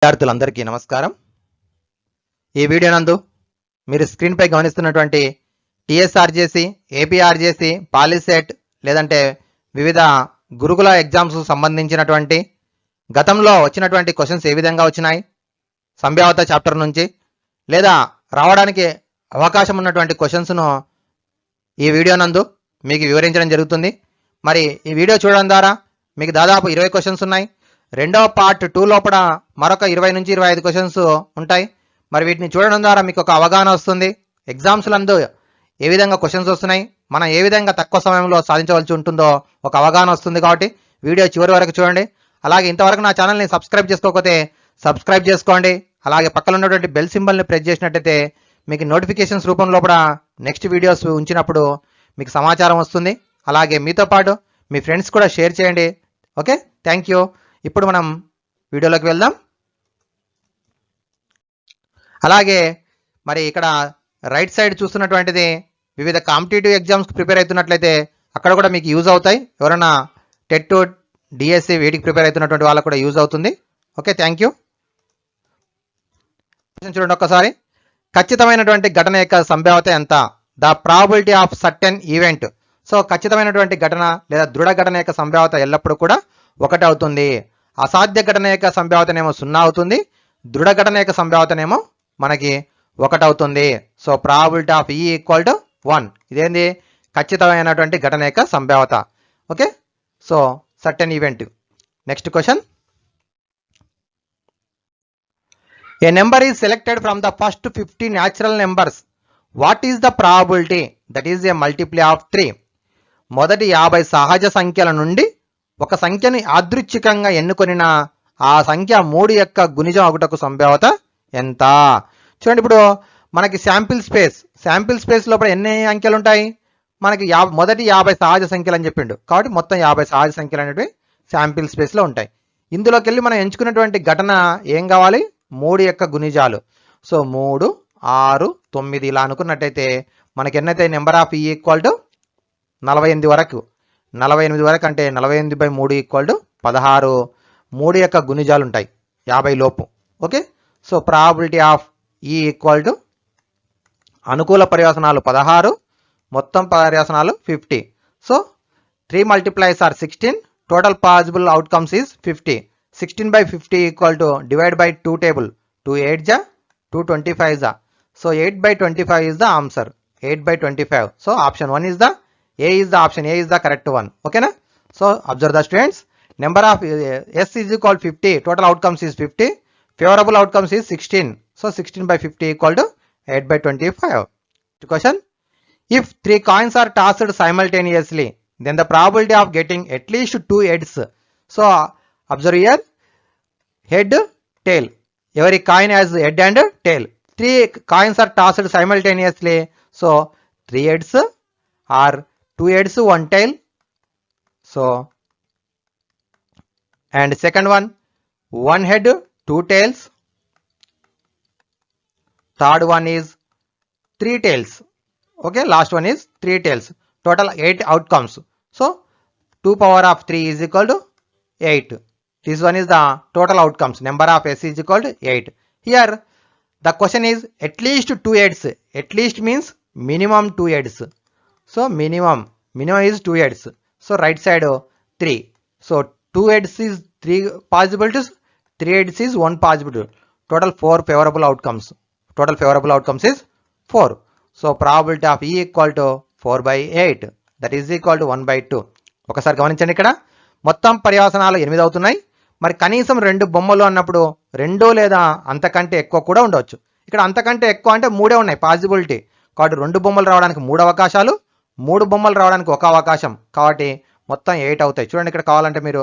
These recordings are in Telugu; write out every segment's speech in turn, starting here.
విద్యార్థులందరికీ నమస్కారం. ఈ వీడియో నందు మీరు స్క్రీన్ పై గమనిస్తున్నటువంటి టీఎస్ఆర్జేసీ, ఏపీఆర్జేసీ, పాలిసెట్ లేదంటే వివిధ గురుకుల ఎగ్జామ్స్ సంబంధించినటువంటి గతంలో వచ్చినటువంటి క్వశ్చన్స్ ఏ విధంగా వచ్చినాయి, సంభావ్యత చాప్టర్ నుంచి లేదా రావడానికి అవకాశం ఉన్నటువంటి క్వశ్చన్స్ను ఈ వీడియో నందు మీకు వివరించడం జరుగుతుంది. మరి ఈ వీడియో చూడడం ద్వారా మీకు దాదాపు 20 క్వశ్చన్స్ ఉన్నాయి. రెండవ పార్ట్ 2 లోపల మరొక 20 నుంచి 25 క్వశ్చన్స్ ఉంటాయి. మరి వీటిని చూడడం ద్వారా మీకు ఒక అవగాహన వస్తుంది. ఎగ్జామ్స్లందు ఏ విధంగా క్వశ్చన్స్ వస్తున్నాయి, మనం ఏ విధంగా తక్కువ సమయంలో సాధించవలసి ఉంటుందో ఒక అవగాహన వస్తుంది. కాబట్టి వీడియో చివరి వరకు చూడండి. అలాగే ఇంతవరకు నా ఛానల్ని సబ్స్క్రైబ్ చేసుకోకపోతే సబ్స్క్రైబ్ చేసుకోండి. అలాగే పక్కన ఉన్నటువంటి బెల్ సింబల్ని ప్రెస్ చేసినట్టయితే మీకు నోటిఫికేషన్స్ రూపం లోపల నెక్స్ట్ వీడియోస్ ఉంచినప్పుడు మీకు సమాచారం వస్తుంది. అలాగే మీతో పాటు మీ ఫ్రెండ్స్ కూడా షేర్ చేయండి. Okay, thank you. ఇప్పుడు మనం వీడియోలోకి వెళ్దాం. అలాగే మరి ఇక్కడ రైట్ సైడ్ చూస్తున్నటువంటిది వివిధ కాంపిటేటివ్ ఎగ్జామ్స్కి ప్రిపేర్ అవుతున్నట్లయితే అక్కడ కూడా మీకు యూజ్ అవుతాయి. ఎవరైనా టెట్, డిఎస్సి వీటికి ప్రిపేర్ అవుతున్నటువంటి వాళ్ళకు కూడా యూజ్ అవుతుంది. Okay, thank you. చూడండి ఒక్కసారి. ఖచ్చితమైనటువంటి ఘటన యొక్క సంభావ్యత ఎంత? The probability of certain event. So ఖచ్చితమైనటువంటి ఘటన లేదా దృఢ ఘటన యొక్క సంభావ్యత ఎల్లప్పుడూ కూడా 1 అవుతుంది. అసాధ్య ఘటన యొక్క సంభావ్యతనేమో 0 అవుతుంది. దృఢ ఘటన యొక్క సంభావ్యతనేమో మనకి 1 అవుతుంది. సో ప్రాబిలిటీ ఆఫ్ ఈ ఈక్వల్ టు 1. ఇదేంది? ఖచ్చితమైనటువంటి ఘటన యొక్క సంభావ్యత. Okay, so certain event. Next question. A number is selected from the first 50 natural numbers. What is the probability? That is a multiply of 3. మొదటి 50 సహజ సంఖ్యల నుండి ఒక సంఖ్యని యాదృచ్ఛికంగా ఎన్నుకొనిన ఆ సంఖ్య 3 యొక్క గుణిజం ఒకటకు సంభావ్యత ఎంత? చూడండి, ఇప్పుడు మనకి శాంపిల్ స్పేస్ లోపల ఎన్ని అంకెలు ఉంటాయి? మనకి మొదటి 50 సహజ సంఖ్యలు అని చెప్పిండు. కాబట్టి మొత్తం 50 సహజ సంఖ్యలు అనేవి శాంపిల్ స్పేస్లో ఉంటాయి. ఇందులోకి వెళ్ళి మనం ఎంచుకున్నటువంటి ఘటన ఏం కావాలి? 3 యొక్క గుణిజాలు. సో 3, 6, 9 ఇలా అనుకున్నట్టయితే మనకి ఎన్నైతే నెంబర్ ఆఫ్ ఈ ఈక్వల్ టు 48 వరకు. 48 వరకు అంటే 48/3 ఈక్వల్ టు 16. 3 యొక్క గుణిజాలు ఉంటాయి 50 లోపు. ఓకే, సో ప్రాబిలిటీ ఆఫ్ ఈ ఈక్వల్ టు అనుకూల పర్యాసనాలు 16, మొత్తం పర్యాసనాలు 50. So 3 multiplies are 16. Total possible outcomes is 50. 16/50 equal to divide by 2 table. 2 8 జా, 2 25 జా. So 8/25 is the answer. 8/25. So option 1 is the A is the option. A is the correct one. Okay na? So observe the students. Number of S is equal to 50. Total outcomes is 50. Favorable outcomes is 16. So 16/50 equal to 8/25. Question. If 3 coins are tossed simultaneously, then the probability of getting at least 2 heads. So observe here. Head, tail. Every coin has head and tail. 3 coins are tossed simultaneously. So 3 heads are 2 heads, 1 tail. So and second one, 1 head, 2 tails. Third one is 3 tails. Okay, last one is 3 tails. Total 8 outcomes. So 2 power of 3 is equal to 8. This one is the total outcomes. Number of S is equal to 8. Here the question is at least 2 heads. At least means minimum 2 heads. So minimum is 2 heads. So right side 3. So 2 heads is 3 possibilities. 3 heads is 1 possibility. Total 4 favorable outcomes. Total favorable outcomes is 4. So probability of E equal to 4/8. That is equal to 1/2. ఒకసారి గమనించండి, ఇక్కడ మొత్తం పర్యావసనాలు 8 అవుతున్నాయి. మరి కనీసం 2 బొమ్మలు అన్నప్పుడు 2 లేదా అంతకంటే ఎక్కువ కూడా ఉండవచ్చు. ఇక్కడ అంతకంటే ఎక్కువ అంటే 3 ఉన్నాయి పాసిబిలిటీ. కాబట్టి 2 బొమ్మలు రావడానికి 3 అవకాశాలు, 3 బొమ్మలు రావడానికి 1 అవకాశం. కాబట్టి మొత్తం 8 అవుతాయి. చూడండి, ఇక్కడ కావాలంటే మీరు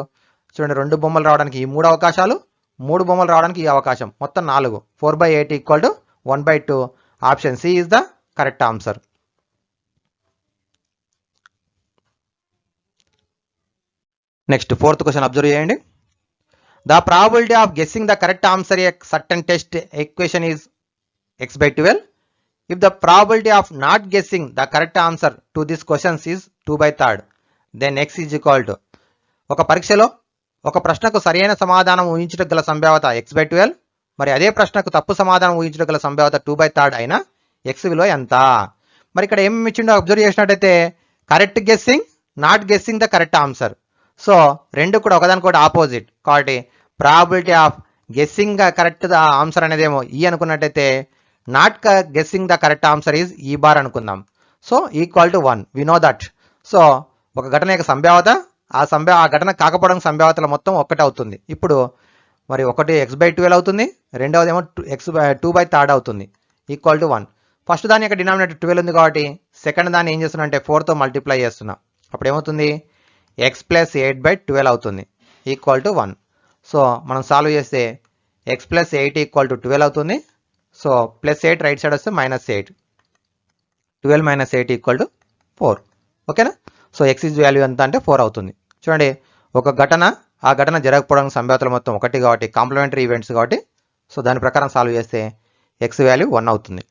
చూడండి, 2 బొమ్మలు రావడానికి ఈ 3 అవకాశాలు, 3 బొమ్మలు రావడానికి ఈ అవకాశం, మొత్తం 4. 4/8 equal to 1/2. Option C is the correct answer. Next 4th question observe చేయండి. The probability of guessing the correct answer a certain test equation is x/12. If the probability of not guessing the correct answer to this questions is 2/3, then x is equal to ఒక పరీక్షలో ఒక ప్రశ్నకు సరైన సమాధానం ఊహించడం గల సంభావ్యత x/12, మరి అదే ప్రశ్నకు తప్పు సమాధానం ఊహించడం గల సంభావ్యత 2/3 అయినా ఎక్స్ విలువ ఎంత? మరి ఇక్కడ ఏమి ఇచ్చిండో అబ్జర్వ్ చేసినట్టయితే correct guessing, not guessing the correct answer. So రెండు కూడా ఒకదానికొకటి ఆపోజిట్. కాబట్టి probability of guessing the correct the answer అనేదేమో ఈ అనుకున్నట్టయితే not guessing the correct answer is E bar అనుకుందాం. So equal to 1 we know that. So ఒక ఘటన యొక్క సంభావ్యత ఆ ఘటన కాకపోవడం సంభావ్యతల మొత్తం ఒక్కటే అవుతుంది. ఇప్పుడు మరి ఒకటి x/12 అవుతుంది, రెండవది ఏమో x/2/3 అవుతుంది, ఈక్వల్ టు 1. ఫస్ట్ దాని యొక్క డినామినేటర్ 12 ఉంది కాబట్టి సెకండ్ దాన్ని ఏం చేస్తున్నా అంటే 4తో మల్టిప్లై చేస్తున్నా. అప్పుడు ఏమవుతుంది x + 8/12 అవుతుంది, ఈక్వల్ టు 1. సో మనం సాల్వ్ చేస్తే x + 8 ఈక్వల్ టు 12 అవుతుంది. సో +8 రైట్ సైడ్ వస్తే -8, 12 - 8 ఈక్వల్ టు 4. ఓకేనా? సో x ఈజ్ వాల్యూ ఎంత అంటే 4 అవుతుంది. చూడండి, ఒక ఘటన ఆ ఘటన జరగకపోవడానికి సంభావ్యతలు మొత్తం ఒకటి కాబట్టి కాంప్లిమెంటరీ ఈవెంట్స్ కాబట్టి సో దాని ప్రకారం సాల్వ్ చేస్తే x వాల్యూ 1 అవుతుంది.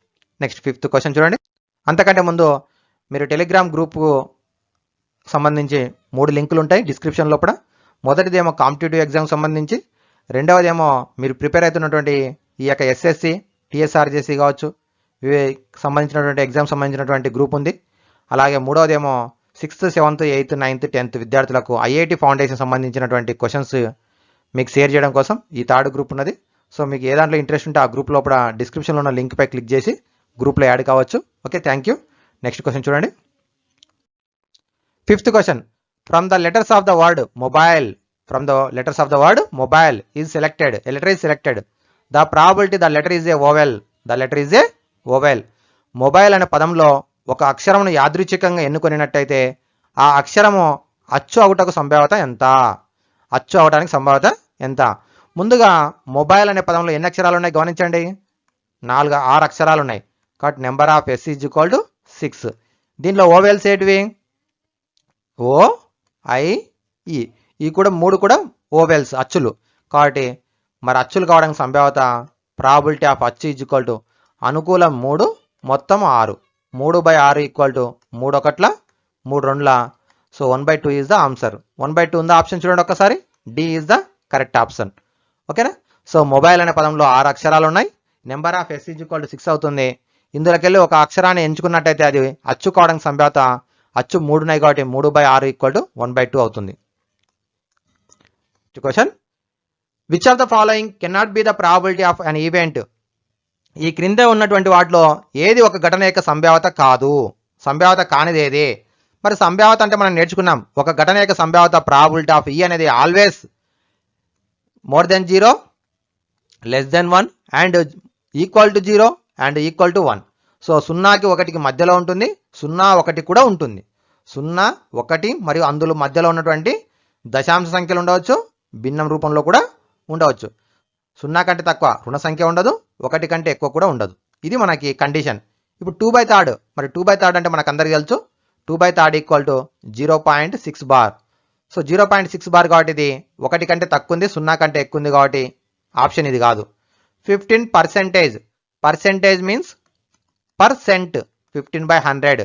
నెక్స్ట్ 5th క్వశ్చన్ చూడండి. అంతకంటే ముందు మీరు టెలిగ్రామ్ గ్రూప్కు సంబంధించి 3 లింకులు ఉంటాయి డిస్క్రిప్షన్ లోపల. మొదటిదేమో కాంపిటేటివ్ ఎగ్జామ్ సంబంధించి, రెండవదేమో మీరు ప్రిపేర్ అవుతున్నటువంటి ఈ యొక్క SSC, TSRJC కావచ్చు ఇవి సంబంధించినటువంటి ఎగ్జామ్ సంబంధించినటువంటి గ్రూప్ ఉంది. అలాగే మూడవదేమో 6th, 7th, 8th, 9th, 10th విద్యార్థులకు IIT ఫౌండేషన్ సంబంధించినటువంటి క్వశ్చన్స్ మీకు షేర్ చేయడం కోసం ఈ 3rd గ్రూప్ ఉన్నది. సో మీకు ఏ దాంట్లో ఇంట్రెస్ట్ ఉంటే ఆ గ్రూప్ లోపల డిస్క్రిప్షన్లో ఉన్న లింక్పై క్లిక్ చేసి గ్రూప్లో యాడ్ కావచ్చు. Okay, thank you. Next question చూడండి. 5th question. From the letters of the word mobile is selected, a letter is selected, the probability the letter is a vowel. Mobile అనే పదంలో ఒక అక్షరమును యాదృచ్ఛికంగా ఎన్నుకొనినట్టయితే ఆ అక్షరము అచ్చు అవుటకు సంభావ్యత ఎంత? ముందుగా మొబైల్ అనే పదంలో ఎన్ని అక్షరాలు ఉన్నాయి గమనించండి. 6 అక్షరాలు ఉన్నాయి కాబట్టి number of S is equal to 6. దీనిలో ఓవెల్స్ ఏంటివి? OIE. ఈ కూడా 3 కూడా ఓవెల్స్ అచ్చులు కాబట్టి మరి అచ్చులు కావడానికి సంభావ్యత ప్రాబిలిటీ ఆఫ్ అచ్చు ఈజ్ ఈక్వల్ టు అనుకూలం 3 మొత్తం 6, 3/6 equal to 3 1 3 2. So 1/2 is the answer. 1/2 ఉందా ఆప్షన్ చూడండి ఒక్కసారి. D is the correct option. ఓకేనా? సో మొబైల్ అనే పదంలో 6 అక్షరాలు ఉన్నాయి, number of S is equal to 6 అవుతుంది. ఇందులోకెళ్ళి ఒక అక్షరాన్ని ఎంచుకున్నట్టయితే అది అచ్చు కావడానికి సంభావ్యత అచ్చు 3 ఉన్నాయి కాబట్టి 3/6 ఈక్వల్ టు 1/2 అవుతుంది. Question. Which of the following cannot be the probability of an event? ఈ క్రింద ఉన్నటువంటి వాటిలో ఏది ఒక ఘటన యొక్క సంభావ్యత కాదు? సంభావ్యత కానిది ఏది? మరి సంభావ్యత అంటే మనం నేర్చుకున్నాం ఒక ఘటన యొక్క సంభావ్యత ప్రాబిలిటీ ఆఫ్ E అనేది always more than 0, less than 1 and equal to 0 and equal to 1. So 0కి 1కి మధ్యలో ఉంటుంది, 0 1 కూడా ఉంటుంది. 0 1 మరియు అందులో మధ్యలో ఉన్నటువంటి దశాంశ సంఖ్యలు ఉండవచ్చు, భిన్నం రూపంలో కూడా ఉండవచ్చు. 0 కంటే తక్కువ రుణ సంఖ్య ఉండదు, 1 కంటే ఎక్కువ కూడా ఉండదు. ఇది మనకి కండిషన్. ఇప్పుడు 2/3. మరి 2/3 అంటే మనకు అందరికీ తెలుసు 2/3 equal to 0.6 bar. So 0.6 bar కాబట్టి ఇది 1 కంటే తక్కువ ఉంది, 0 కంటే ఎక్కువ ఉంది కాబట్టి ఆప్షన్ ఇది కాదు. 15%. Percentage means percent, 15/100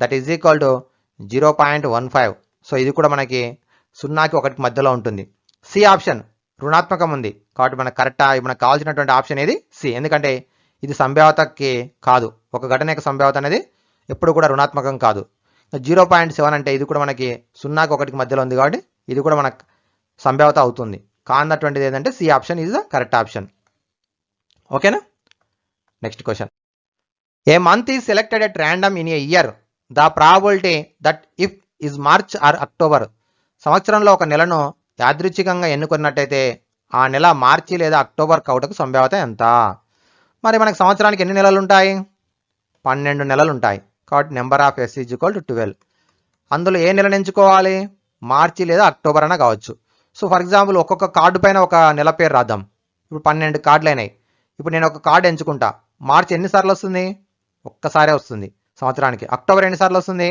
that is equal to 0.15. So ఇది కూడా మనకి 0కి 1కి మధ్యలో ఉంటుంది. సి ఆప్షన్ రుణాత్మకం ఉంది కాబట్టి మనకు మనకు కావాల్సినటువంటి ఆప్షన్ ఏది? సి. ఎందుకంటే ఇది సంభావ్యతకి కాదు, ఒక ఘటన యొక్క సంభావ్యత అనేది ఎప్పుడు కూడా రుణాత్మకం కాదు. 0.7 అంటే ఇది కూడా మనకి 0కి 1కి మధ్యలో ఉంది కాబట్టి ఇది కూడా మనకు సంభావ్యత అవుతుంది. కానటువంటిది ఏంటంటే C option is the correct option. ఓకేనా? Next question. A month is selected at random in a year, the probability that if is March or October. సంవత్సరంలో ఒక నెలను యాదృచ్ఛికంగా ఎన్నుకున్నట్టయితే ఆ నెల మార్చి లేదా అక్టోబర్ కావుటకు సంభావ్యత ఎంత? మరి మనకి సంవత్సరానికి ఎన్ని నెలలు ఉంటాయి? 12 నెలలు ఉంటాయి కాబట్టి number of S is equal to 12. అందులో ఏ నెలను ఎంచుకోవాలి? మార్చి లేదా అక్టోబర్ అన్న కావచ్చు. సో ఫర్ ఎగ్జాంపుల్ ఒక్కొక్క కార్డు పైన ఒక నెల పేరు రాద్దాం. ఇప్పుడు 12 కార్డులు అయినాయి. ఇప్పుడు నేను ఒక కార్డు ఎంచుకుంటా. మార్చి ఎన్నిసార్లు వస్తుంది? ఒక్కసారే వస్తుంది సంవత్సరానికి. అక్టోబర్ ఎన్నిసార్లు వస్తుంది?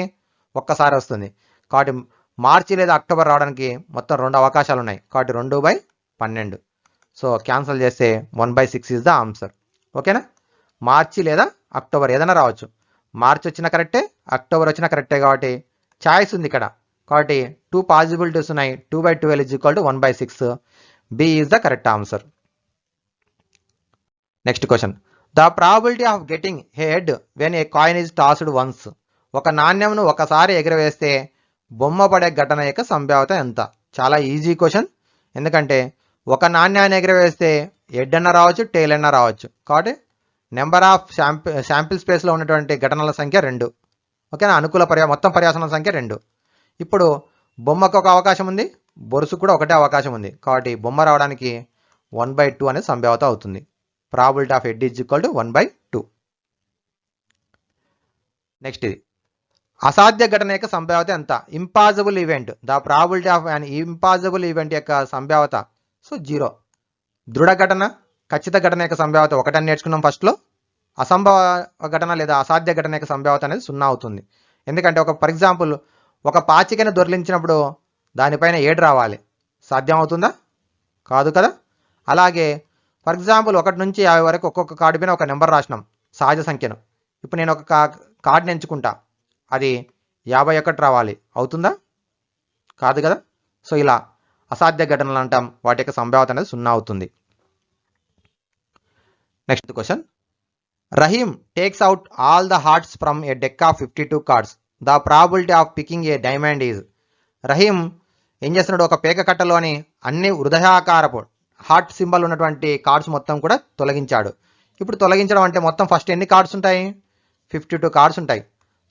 ఒక్కసారి వస్తుంది. కాబట్టి మార్చి లేదా అక్టోబర్ రావడానికి మొత్తం 2 అవకాశాలు ఉన్నాయి కాబట్టి 2/12. సో క్యాన్సిల్ చేస్తే 1/6 ఈజ్ ద ఆన్సర్. ఓకేనా? మార్చి లేదా అక్టోబర్ ఏదైనా రావచ్చు. మార్చి వచ్చినా కరెక్టే, అక్టోబర్ వచ్చినా కరెక్టే కాబట్టి ఛాయిస్ ఉంది ఇక్కడ. కాబట్టి 2 పాసిబిలిటీస్ ఉన్నాయి. 2/12 is equal to 1/6. B is the correct answer. Next question, the probability of getting head when a coin is tossed once. ఒక నాణ్యంను ఒకసారి ఎగరవేస్తే బొమ్మ పడే ఘటన యొక్క సంభావ్యత ఎంత? చాలా ఈజీ క్వశ్చన్, ఎందుకంటే ఒక నాణ్యాన్ని ఎగరవేస్తే హెడ్ అన్న రావచ్చు, టెయిల్ అన్న రావచ్చు. కాబట్టి నెంబర్ ఆఫ్ శాంపిల్ స్పేస్లో ఉన్నటువంటి ఘటనల సంఖ్య 2. ఓకేనా, అనుకూల మొత్తం పర్యాసనాల సంఖ్య 2. ఇప్పుడు బొమ్మకు ఒక అవకాశం ఉంది, బొరుసు కూడా ఒకటే అవకాశం ఉంది. కాబట్టి బొమ్మ రావడానికి 1/2 అనేది సంభావ్యత అవుతుంది. Probability of head is equal to 1/2. Next ఇది అసాధ్య ఘటన యొక్క సంభావ్యత ఎంత? Impossible event, the probability of an impossible event యొక్క సంభావ్యత 0. దృఢ ఘటన, ఖచ్చిత ఘటన యొక్క సంభావ్యత 1 అని నేర్చుకున్నాం ఫస్ట్లో. అసంభవ ఘటన లేదా అసాధ్య ఘటన యొక్క సంభావ్యత అనేది 0 అవుతుంది. ఎందుకంటే ఫర్ ఎగ్జాంపుల్ ఒక పాచికను దొర్లించినప్పుడు దానిపైన 7 రావాలి, సాధ్యం అవుతుందా? కాదు కదా. అలాగే ఫర్ ఎగ్జాంపుల్ 1 నుంచి 50 వరకు ఒక్కొక్క కార్డు పైన ఒక నెంబర్ రాసినాం, సహజ సంఖ్యను. ఇప్పుడు నేను ఒక కార్డుని ఎంచుకుంటా, అది 51 రావాలి, అవుతుందా? కాదు కదా. సో ఇలా అసాధ్య ఘటనలు అంటాం, వాటి యొక్క సంభావ్యత అనేది 0 అవుతుంది. Next question, Rahim takes out all the hearts from A deck of 52 cards. The probability of picking a diamond is. Rahim ఏం చేస్తున్నాడు, ఒక పేక కట్టలోని అన్ని హృదయాకారపు హార్ట్ సింబల్ ఉన్నటువంటి కార్డ్స్ మొత్తం కూడా తొలగించాడు. ఇప్పుడు తొలగించడం అంటే మొత్తం ఫస్ట్ ఎన్ని కార్డ్స్ ఉంటాయి? 52 కార్డ్స్ ఉంటాయి.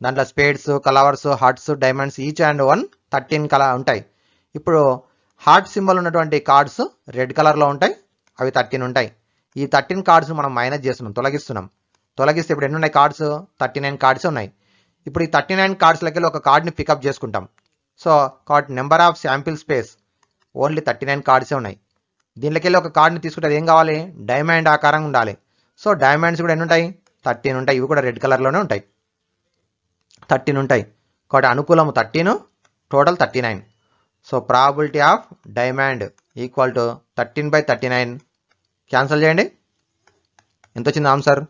దాంట్లో spades, clovers, hearts, diamonds each and 1 13 ఉంటాయి. ఇప్పుడు హార్ట్ సింబల్ ఉన్నటువంటి కార్డ్స్ రెడ్ కలర్లో ఉంటాయి, అవి 13 ఉంటాయి. ఈ 13 కార్డ్స్ మనం మైనస్ చేస్తున్నాం, తొలగిస్తున్నాం. తొలగిస్తే ఇప్పుడు ఎన్ని ఉన్నాయి కార్డ్స్? 39 కార్డ్స్ ఉన్నాయి. ఇప్పుడు ఈ 39 కార్డ్స్లకి ఒక కార్డ్ని పికప్ చేసుకుంటాం. సో కాబట్టి number of sample space only 39 కార్డ్సే ఉన్నాయి. దీనిలోకి వెళ్ళి ఒక కార్డ్ని తీసుకుంటే ఏం కావాలి? డైమండ్ ఆకారంగా ఉండాలి. సో డైమండ్స్ కూడా ఎన్ని ఉంటాయి? 13 ఉంటాయి. ఇవి కూడా రెడ్ కలర్లోనే ఉంటాయి, 13 ఉంటాయి. కాబట్టి అనుకూలము 13, total 39. So probability of diamond equal to 13/39. Cancel చేయండి, ఎంత వచ్చింది ఆన్సర్?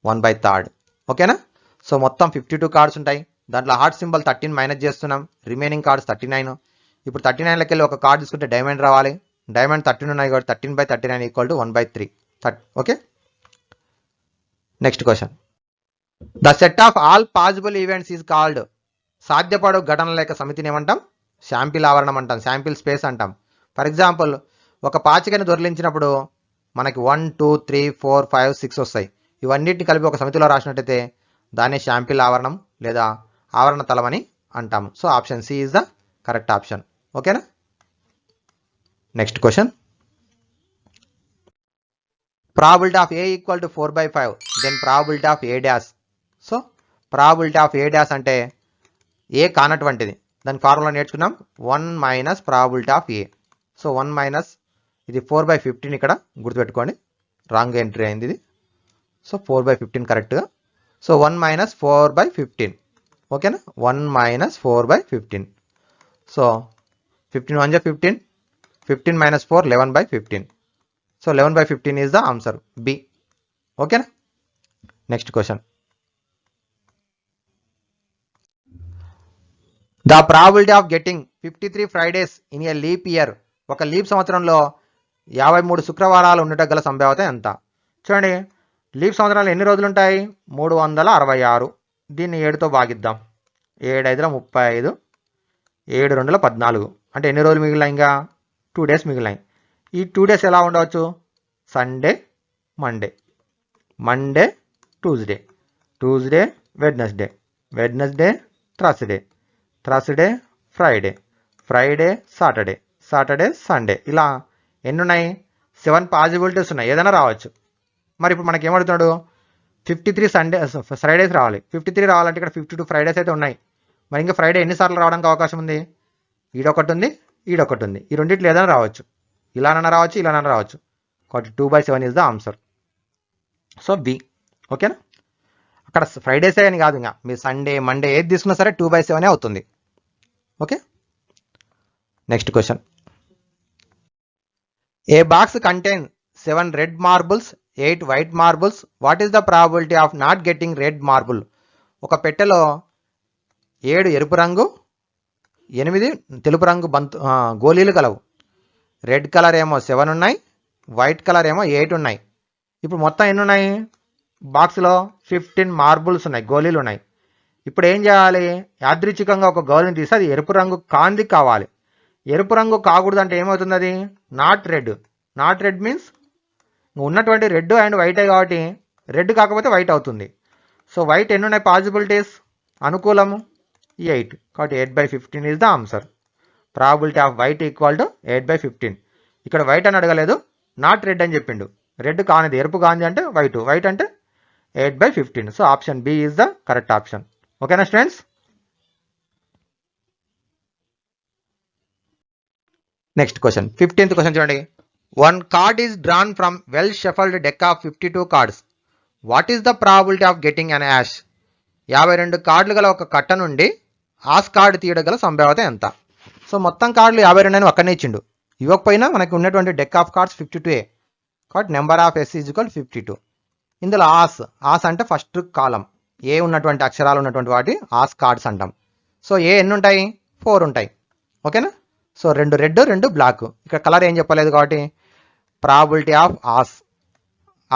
1/3. ఓకేనా. సో మొత్తం 52 కార్డ్స్ ఉంటాయి, దాంట్లో హార్ట్ సింబల్ 13 మైనస్ చేస్తున్నాం, రిమైనింగ్ కార్డ్స్ 39. ఇప్పుడు 39లోకి వెళ్ళి ఒక కార్డ్ తీసుకుంటే డైమండ్ రావాలి. డైమండ్ 13 ఉన్నాయి కాబట్టి 13/39 equal to 1/3. Okay. Next question, the set of all possible events is called. సాధ్యపడు ఘటనల యొక్క సమితిని ఏమంటాం? శాంపిల్ ఆవరణం అంటాం, శాంపిల్ స్పేస్ అంటాం. ఫర్ ఎగ్జాంపుల్ ఒక పాచికని దొరిలించినప్పుడు మనకి 1 2 3 4 5 6 వస్తాయి. ఇవన్నిటిని కలిపి ఒక సమితిలో రాసినట్టయితే దాన్ని శాంపిల్ ఆవరణం లేదా ఆవరణ తలం అని అంటాము. So option C is the correct option. ఓకేనా. Next question, probability of A equal to 4/5, then probability of A dash. So probability of A dash అంటే ఏ కానటువంటిది, దాని ఫార్ములా నేర్చుకున్నాం, 1 minus probability of A. So 1 minus ఇది 4/15, ఇక్కడ గుర్తుపెట్టుకోండి, రాంగ్ ఎంట్రీ అయింది ఇది. సో 4/15 కరెక్ట్గా. So 1 minus 4/15. ఓకేనా, 1 minus 4/15. So 15 1 15, 15 minus 4 11/15. So 11/15 is the answer, B. ఓకేనా. Next question, the probability of getting 53 Fridays in a leap year. ఒక లీప్ సంవత్సరంలో 53 శుక్రవారాలు ఉండటం గల సంభావ్యత ఎంత? చూడండి, లీప్ సంవత్సరాలు ఎన్ని రోజులు ఉంటాయి? 366. దీన్ని 7తో భాగిద్దాం. 7 5 35, 7 2 14. అంటే ఎన్ని రోజులు మిగిలినాయి? ఇంకా 2 డేస్ మిగిలినాయి. ఈ 2 డేస్ ఎలా ఉండవచ్చు? Sunday Monday, Monday Tuesday, Tuesday Wednesday, Wednesday Thursday, Thursday Friday, Friday Saturday, Saturday Sunday. ఇలా ఎన్ని ఉన్నాయి? 7 పాసిబిలిటీస్ ఉన్నాయి, ఏదైనా రావచ్చు. మరి ఇప్పుడు మనకి ఏమడుతున్నాడు? 53 ఫ్రైడేస్ రావాలి. 53 రావాలంటే ఇక్కడ 52 ఫ్రైడేస్ అయితే ఉన్నాయి. మరి ఇంకా ఫ్రైడే ఎన్నిసార్లు రావడానికి అవకాశం ఉంది? ఈడొకటి ఉంది, ఈడొకటి ఉంది. ఈ రెండిట్లో ఏదైనా రావచ్చు, ఇలానైనా రావచ్చు, ఇలానైనా రావచ్చు. కాబట్టి 2/7 is the answer. So B. ఓకేనా. అక్కడ ఫ్రైడేసే అని కాదు, ఇంకా మీరు సండే మండే ఏది తీసుకున్నా సరే 2/7 అవుతుంది. Okay. Next question, A box contain 7 red marbles, 8 white marbles. What is the probability of not getting red marble? ఒక పెట్టెలో 7 ఎరుపు రంగు, 8 తెలుపు రంగు గోళీలు కలవు. రెడ్ కలర్ ఏమో 7 ఉన్నాయి, వైట్ కలర్ ఏమో 8 ఉన్నాయి. ఇప్పుడు మొత్తం ఎన్ని ఉన్నాయి బాక్స్లో 15 మార్బుల్స్ ఉన్నాయి, గోళీలు ఉన్నాయి. ఇప్పుడు ఏం చేయాలి, యాదృచ్ఛికంగా ఒక గోళీని తీసి అది ఎరుపు రంగు కాంది కావాలి. ఎరుపు రంగు కాకూడదు అంటే ఏమవుతుంది, అది not red. Not red means ఉన్నటువంటి రెడ్ అండ్ వైటే కాబట్టి రెడ్ కాకపోతే వైట్ అవుతుంది. సో వైట్ ఎన్ని ఉన్నాయి పాసిబిలిటీస్, అనుకూలము 8, కాబట్టి 8/15 is the answer. Probability off white equal to 8/15. ఇక్కడ వైట్ అని అడగలేదు, నాట్ రెడ్ అని చెప్పిండు. రెడ్ కానిది, ఎరుపు కానిది అంటే వైట్, వైట్ అంటే 8/15. So option B is the correct option. ఓకేనా students? Next question, 15th question చూడండి. 1 card is drawn from well shuffled deck of 52 cards. What is the probability of getting an ash? 52 కార్డులు గల ఒక కట్ట నుండి ఆస్ కార్డు తీయడం గల సంభావ్యత ఎంత? సో మొత్తం కార్డులు 52 అని ఒక్కనే ఇచ్చిండు. ఇవ్వకపోయినా మనకి ఉన్నటువంటి డెక్ ఆఫ్ కార్డ్స్ 52A, కాబట్టి number of S is equal 52. ఇందులో ఆస్ అంటే ఫస్ట్ కాలం, ఏ ఉన్నటువంటి అక్షరాలు ఉన్నటువంటి వాటి ఆస్ కార్డ్స్ అంటాం. సో ఏ ఎన్ని ఉంటాయి, 4 ఉంటాయి. ఓకేనా? So 2 red 2 black. ఇక్కడ కలర్ ఏం చెప్పలేదు కాబట్టి ప్రాబిలిటీ ఆఫ్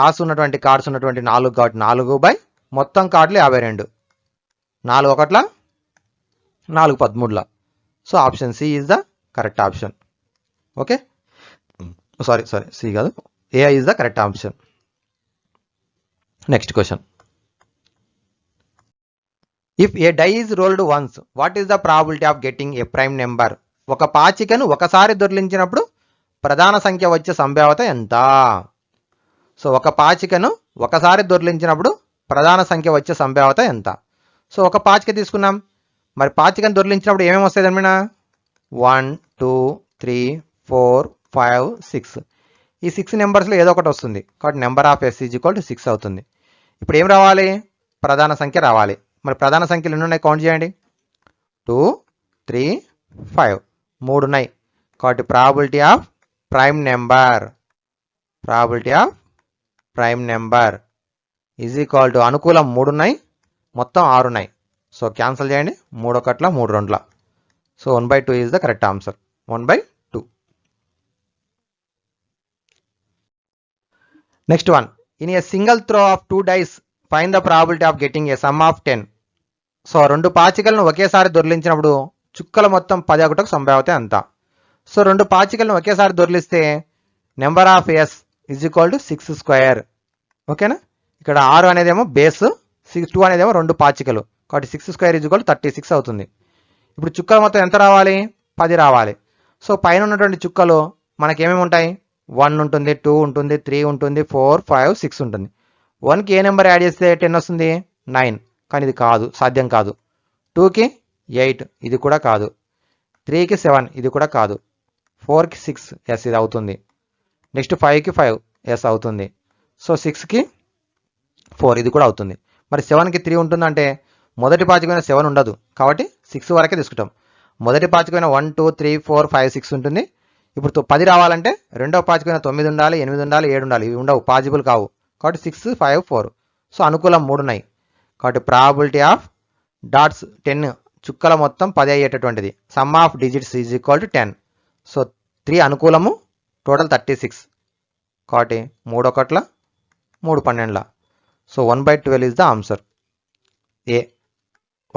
ఆస్ ఉన్నటువంటి కార్డ్స్ ఉన్నటువంటి 4 కాబట్టి 4 మొత్తం కార్డులు 52, 4 1 4 13. So option C is the correct option. Okay, sorry C కాదు, A is the correct option. Next question, if a die is rolled once, what is the probability of getting a prime number? ఒక పాచికను ఒకసారి దొర్లించినప్పుడు ప్రధాన సంఖ్య వచ్చే సంభావ్యత ఎంత? సో ఒక పాచికను ఒకసారి దొర్లించినప్పుడు ప్రధాన సంఖ్య వచ్చే సంభావ్యత ఎంత? సో ఒక పాచిక తీసుకున్నాం, మరి పాచికను దొర్లించినప్పుడు ఏమేమి వస్తాయి అన్నమాట? 1 2 3 4 5 6. ఈ 6 నెంబర్స్లో ఏదో ఒకటి వస్తుంది, కాబట్టి number of S is equal to 6 అవుతుంది. ఇప్పుడు ఏం రావాలి, ప్రధాన సంఖ్య రావాలి. మరి ప్రధాన సంఖ్యలు ఎన్ని ఉన్నాయి కౌంట్ చేయండి. 2 3 5, 3 ఉన్నాయి. కాబట్టి probability of prime number is equal to అనుకూలం 3 ఉన్నాయి, మొత్తం 6 ఉన్నాయి. సో క్యాన్సిల్ చేయండి, 3 1 3 2. So 1/2 is the correct answer. 1/2. Next one, in a single throw of 2 dice find the probability of getting a sum of 10. So 2 పాచికలను ఒకేసారి దొర్లించినప్పుడు చుక్కల మొత్తం 10 ఒకటకు సంభావ్యత ఎంత? సో 2 పాచికలను ఒకేసారి దొర్లిస్తే number of S is equal to 6 square. ఓకేనా? ఇక్కడ 6 అనేదేమో బేస్, 2 అనేదేమో 2 పాచికలు, కాబట్టి 6 స్క్వేర్ ఈజ్ ఈక్వల్ టు 36 అవుతుంది. ఇప్పుడు చుక్కల మొత్తం ఎంత రావాలి, 10 రావాలి. సో పైన ఉన్నటువంటి చుక్కలు మనకేమేమి ఉంటాయి, 1 ఉంటుంది, 2 ఉంటుంది, 3 ఉంటుంది, 4 5 6 ఉంటుంది. 1కి ఏ నెంబర్ యాడ్ చేస్తే 10 వస్తుంది, 9. కానీ ఇది కాదు, సాధ్యం కాదు. 2కి 8, ఇది కూడా కాదు. 3కి 7, ఇది కూడా కాదు. 4కి 6, ఎస్ ఇది అవుతుంది. నెక్స్ట్ 5కి 5, ఎస్ అవుతుంది. సో 6కి 4, ఇది కూడా అవుతుంది. మరి 7కి 3 ఉంటుందంటే మొదటి పాచికమైన 7 ఉండదు, కాబట్టి 6 వరకే తీసుకుంటాం. మొదటి పాచికమైన 1 2 3 4 5 6 ఉంటుంది. ఇప్పుడు 10 రావాలంటే రెండవ పాచికమైన 9 ఉండాలి, 8 ఉండాలి, 7 ఉండాలి. ఇవి ఉండవు, పాసిబుల్ కావు. కాబట్టి 6 5 4. సో అనుకూలం 3 ఉన్నాయి. కాబట్టి ప్రాబిలిటీ ఆఫ్ డాట్స్ 10, చుక్కల మొత్తం 10 అయ్యేటటువంటిది. Sum of digits is equal to 10. So 3 అనుకూలము, టోటల్ 36. కాబట్టి 3 1 3 12. So 1/12 is the answer, A.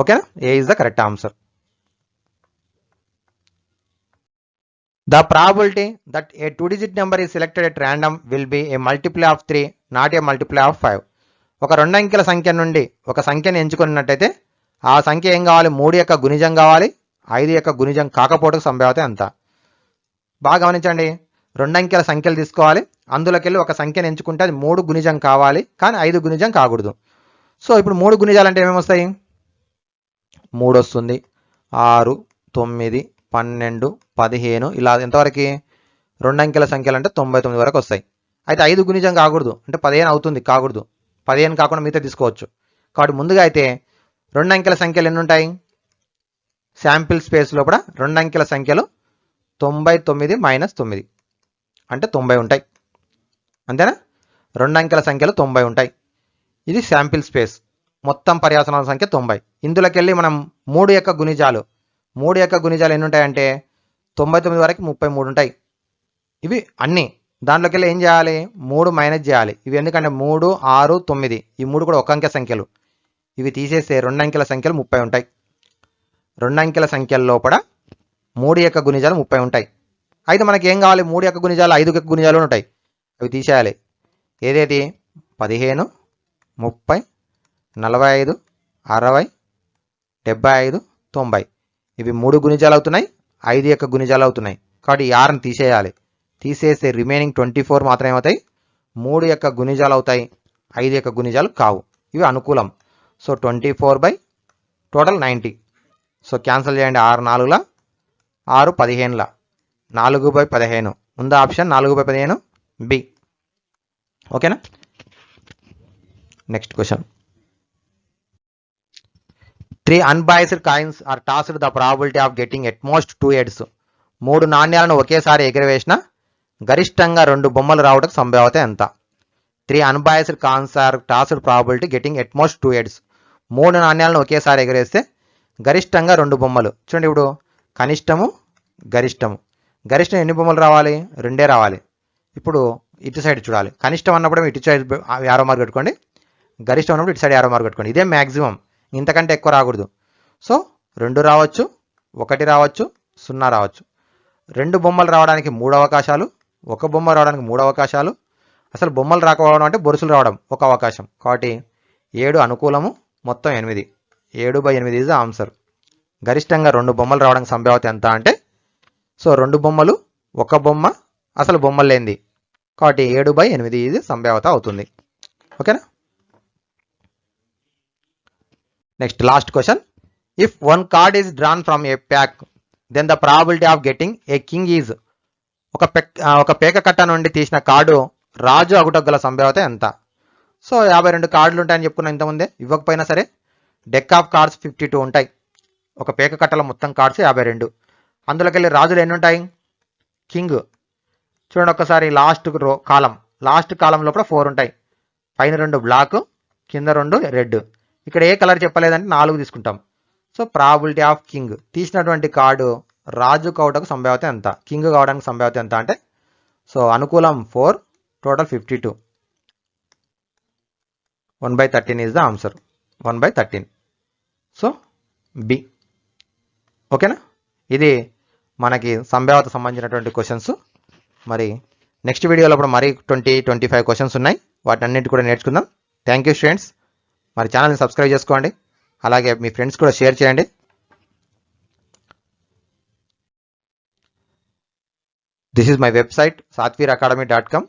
ఓకేనా? A is the correct answer. The probability that a 2-digit number is selected at random will be a multiple of 3, not a multiple of 5. ఒక 2 అంకెల సంఖ్య నుండి ఒక సంఖ్యను ఎంచుకున్నట్టయితే ఆ సంఖ్య ఏం కావాలి, 3 యొక్క గుణిజం కావాలి, 5 యొక్క గుణిజం కాకపోవడానికి సంభావ్యత ఎంత? బాగా గమనించండి, 2 అంకెల సంఖ్యలు తీసుకోవాలి, అందులోకి వెళ్ళి ఒక సంఖ్యను ఎంచుకుంటే అది 3 గుణిజం కావాలి, కానీ 5 గుణిజం కాకూడదు. సో ఇప్పుడు 3 గుణిజాలు అంటే ఏమేమి వస్తాయి, 3 వస్తుంది, 6 9 12 15, ఇలా ఎంతవరకు 2 అంకెల సంఖ్యలు అంటే 99 వరకు వస్తాయి. అయితే 5 గుణిజం కాకూడదు, అంటే 15 అవుతుంది, కాకూడదు. 15 కాకుండా మిగతా తీసుకోవచ్చు. కాబట్టి ముందుగా అయితే 2 అంకెల సంఖ్యలు ఎన్ని ఉంటాయి, శాంపిల్ స్పేస్ లోపల 2 అంకెల సంఖ్యలు 99 - 9 అంటే 90 ఉంటాయి. అంతేనా? 2 అంకెల సంఖ్యలు 90 ఉంటాయి. ఇది శాంపిల్ స్పేస్, మొత్తం పర్యాసనాల సంఖ్య 90. ఇందులోకి వెళ్ళి మనం 3 యొక్క గుణిజాలు ఎన్ని ఉంటాయంటే 99 వరకు 33 ఉంటాయి. ఇవి అన్నీ దాంట్లోకి వెళ్ళి ఏం చేయాలి, 3 మైనస్ చేయాలి. ఇవి ఎందుకంటే 3, 6, 9 ఈ 3 కూడా ఒక అంకె సంఖ్యలు. ఇవి తీసేస్తే 2 అంకెల సంఖ్యలు 30 ఉంటాయి. 2 అంకెల సంఖ్యల లోపల 3 యొక్క గుణిజాలు 30 ఉంటాయి. అయితే మనకి ఏం కావాలి, 3 యొక్క గుణిజాలు 5 యొక్క గుణిజాలు ఉంటాయి. అవి తీసేయాలి. ఏదేది 15, 30, 45, 60, 75, 90 ఇవి 3 గుణిజాలు అవుతున్నాయి, 5 యొక్క గుణిజాలు అవుతున్నాయి. కాబట్టి ఈ 6ని తీసేయాలి. తీసేస్తే రిమైనింగ్ 24 మాత్రం ఏమవుతాయి, 3 యొక్క గుణిజాలు అవుతాయి, 5 యొక్క గుణిజాలు కావు. ఇవి అనుకూలం. So 24 by total 90. So cancel చేయండి. 6 4ల 6 15ల 4/15 ఉందా ఆప్షన్ 4/15 బి. ఓకేనా. Next question. 3 unbiased coins are tossed. The probability of getting at most 2 heads. 3 నాణ్యాలను ఒకేసారి ఎగిరవేసిన గరిష్టంగా 2 బొమ్మలు రావడానికి సంభావ్యత ఎంత? 3 unbiased coins are tossed. Probability getting at most 2 heads. 3 నాణ్యాలను ఒకేసారి ఎగిరేస్తే గరిష్టంగా 2 బొమ్మలు. చూడండి, ఇప్పుడు కనిష్టము గరిష్టము. గరిష్టం ఎన్ని బొమ్మలు రావాలి, 2 రావాలి. ఇప్పుడు ఇటు సైడ్ చూడాలి. కనిష్టం అన్నప్పుడు ఇటు సైడ్ యారో మార్క్ పెట్టుకోండి, గరిష్టం అన్నప్పుడు ఇటు సైడ్ యారో మార్క్ పెట్టుకోండి. ఇదే మ్యాక్సిమం, ఇంతకంటే ఎక్కువ రాకూడదు. సో 2 రావచ్చు, 1 రావచ్చు, 0 రావచ్చు. 2 బొమ్మలు రావడానికి 3 అవకాశాలు, 1 బొమ్మ రావడానికి 3 అవకాశాలు, అసలు బొమ్మలు రాకపోవడం అంటే బొరుసులు రావడం 1 అవకాశం. కాబట్టి 7 అనుకూలము, మొత్తం 8. 7/8 ఈజ్ ద ఆన్సర్. గరిష్టంగా 2 బొమ్మలు రావడానికి సంభావ్యత ఎంత అంటే, సో 2 బొమ్మలు, 1 బొమ్మ, అసలు బొమ్మలు లేనిది. కాబట్టి 7/8 ఇది సంభావ్యత అవుతుంది. ఓకేనా. Next last question. If 1 card is drawn from a pack, then the probability of getting a king is. ఒక పేక కట్ట నుండి తీసిన కార్డు రాజు అగుటకు గల సంభావ్యత ఎంత? సో 52 కార్డులు ఉంటాయని చెప్పుకున్నా ఇంతకుముందే. ఇవ్వకపోయినా సరే డెక్ ఆఫ్ కార్డ్స్ 52 ఉంటాయి. ఒక పేక కట్టల మొత్తం కార్డ్స్ 52. అందులోకి వెళ్ళి రాజులు ఎన్ని ఉంటాయి, కింగ్. చూడండి ఒక్కసారి లాస్ట్ కాలం లోపల 4 ఉంటాయి. పైన 2 బ్లాక్, కింద 2 రెడ్. ఇక్కడ ఏ కలర్ చెప్పలేదంటే 4 తీసుకుంటాం. సో ప్రాబిలిటీ ఆఫ్ కింగ్, తీసినటువంటి కార్డు రాజు కావడానికి సంభావ్యత ఎంత, కింగ్ కావడానికి సంభావ్యత ఎంత అంటే, సో అనుకూలం 4, total 52. 1/13 is the answer. 1/13. So B. ఓకేనా. ఇది మనకి సంభావ్యత సంబంధించినటువంటి క్వశ్చన్స్. మరి నెక్స్ట్ వీడియోలో ఇప్పుడు మరి 20-25 క్వశ్చన్స్ ఉన్నాయి. వాటన్నిటి కూడా నేర్చుకుందాం. Thank you students. మరి ఛానల్ని సబ్స్క్రైబ్ చేసుకోండి, అలాగే మీ ఫ్రెండ్స్ కూడా షేర్ చేయండి. This is my website satvir academy.com.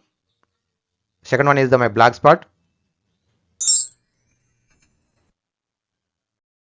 Second one is my blogspot.